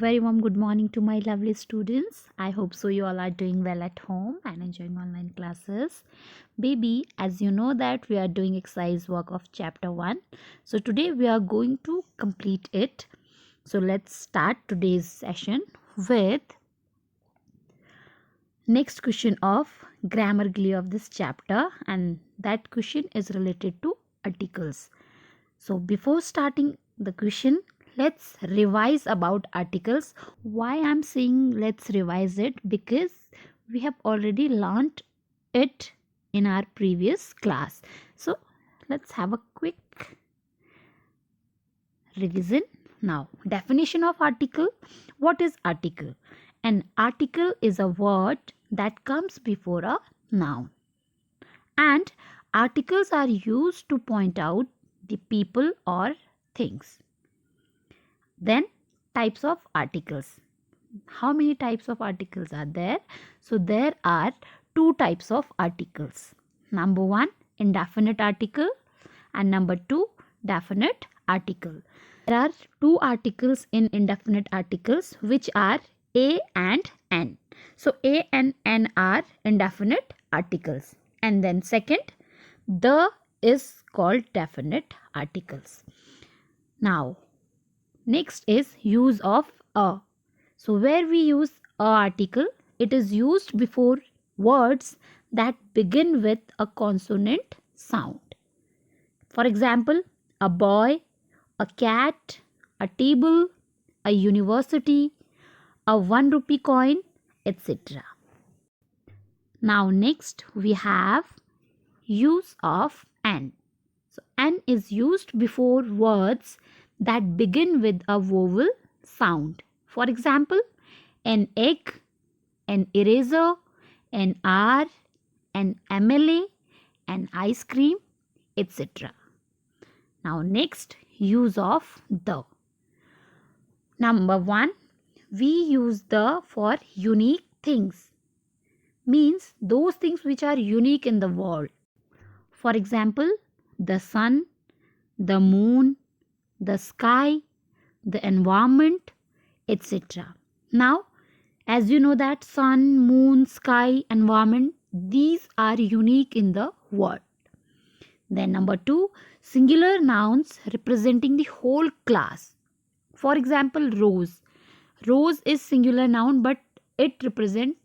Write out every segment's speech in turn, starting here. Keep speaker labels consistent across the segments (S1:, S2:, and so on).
S1: very warm good morning to my lovely students. I hope so you all are doing well at home and enjoying online classes. Baby, as you know that we are doing exercise work of chapter 1. So today we are going to complete it. So let's start today's session with next question of Grammarly of this chapter, and that question is related to articles. So before starting the question, let's revise about articles. Why I'm saying let's revise it? Because we have already learned it in our previous class. So let's have a quick revision. Now, definition of article. What is article? An article is a word that comes before a noun, and articles are used to point out the people or things. Then types of articles. How many types of articles are there? So there are two types of articles. Number 1, indefinite article, and number 2, definite article. There are two articles in indefinite articles which are a and n. So a and n are indefinite articles. And then second, the is called definite articles. Now next is use of a. So where we use a article, it is used before words that begin with a consonant sound. For example, a boy, a cat, a table, a university, a 1 rupee coin, etc. Now next we have use of an. So an is used before words that begin with a vowel sound. For example, an egg, an eraser, an R, an MLA, an ice cream, etc. Now next, use of the. Number 1, we use the for unique things. Means those things which are unique in the world. For example, the sun, the moon, the sky, the environment, etc. Now, as you know that sun, moon, sky, environment, these are unique in the world. Then number 2, singular nouns representing the whole class. For example, rose. Rose is singular noun, but it represents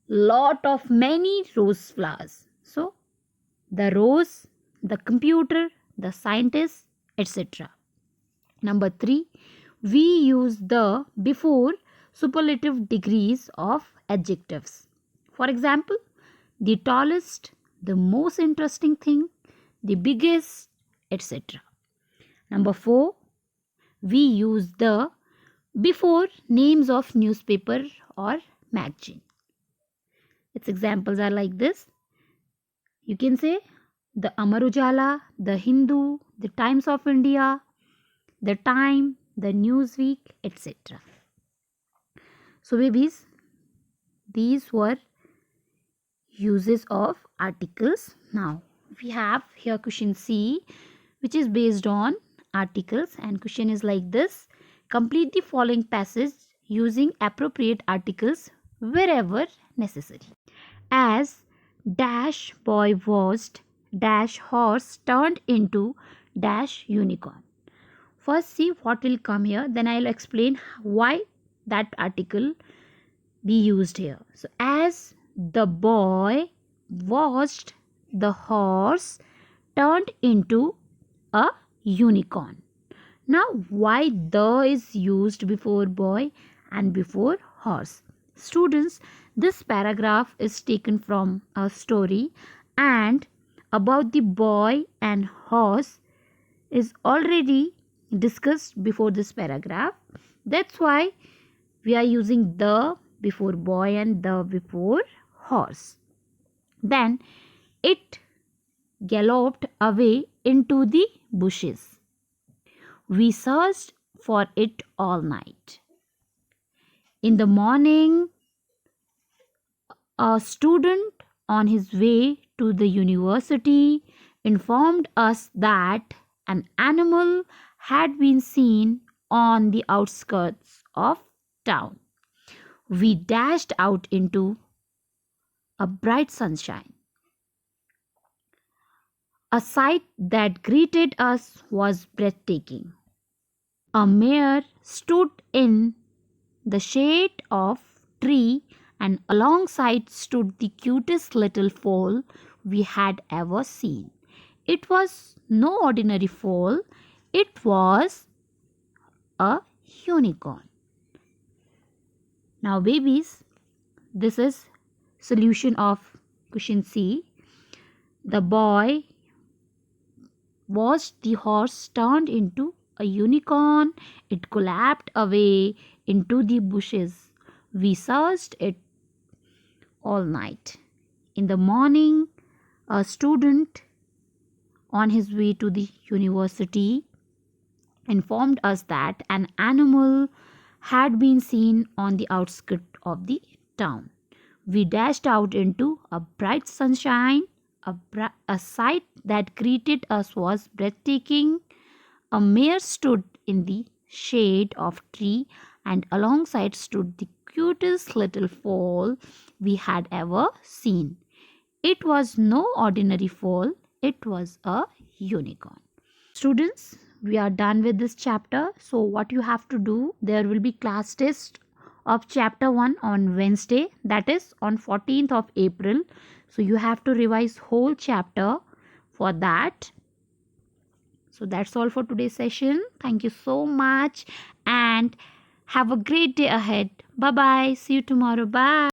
S1: lot of many rose flowers. So, the rose, the computer, the scientist, etc. Number 3, we use the before superlative degrees of adjectives. For example, the tallest, the most interesting thing, the biggest, etc. Number 4, we use the before names of newspaper or magazine. Its examples are like this. You can say the Amar Ujala, the Hindu, the Times of India, the Time, the Newsweek, etc. So babies, these were uses of articles. Now we have here question C, which is based on articles, and question is like this. Complete the following passage using appropriate articles wherever necessary. As dash boy watched dash horse turned into dash unicorn. First see what will come here, then I will explain why that article be used here. So as the boy watched the horse turned into a unicorn. Now why the is used before boy and before horse? Students, this paragraph is taken from a story, and about the boy and horse is already discussed before this paragraph. That's why we are using the before boy and the before horse. Then it galloped away into the bushes. We searched for it all night. In the morning, a student on his way to the university informed us that an animal had been seen on the outskirts of town. We dashed out into a bright sunshine. A sight that greeted us was breathtaking. A mare stood in the shade of tree, and alongside stood the cutest little foal we had ever seen. It was no ordinary foal, it was a unicorn. Now babies, this is solution of question C. The boy watched the horse turned into a unicorn. It collapsed away into the bushes. We searched it all night. In the morning, a student on his way to the university informed us that an animal had been seen on the outskirts of the town. We dashed out into a bright sunshine. A sight that greeted us was breathtaking. A mare stood in the shade of a tree, and alongside stood the cutest little foal we had ever seen. It was no ordinary foal, it was a unicorn. Students, we are done with this chapter. So what you have to do, there will be class test of chapter 1 on Wednesday, that is on 14th of April. So you have to revise whole chapter for that. So that's all for today's session. Thank you so much and have a great day ahead. Bye bye. See you tomorrow. Bye.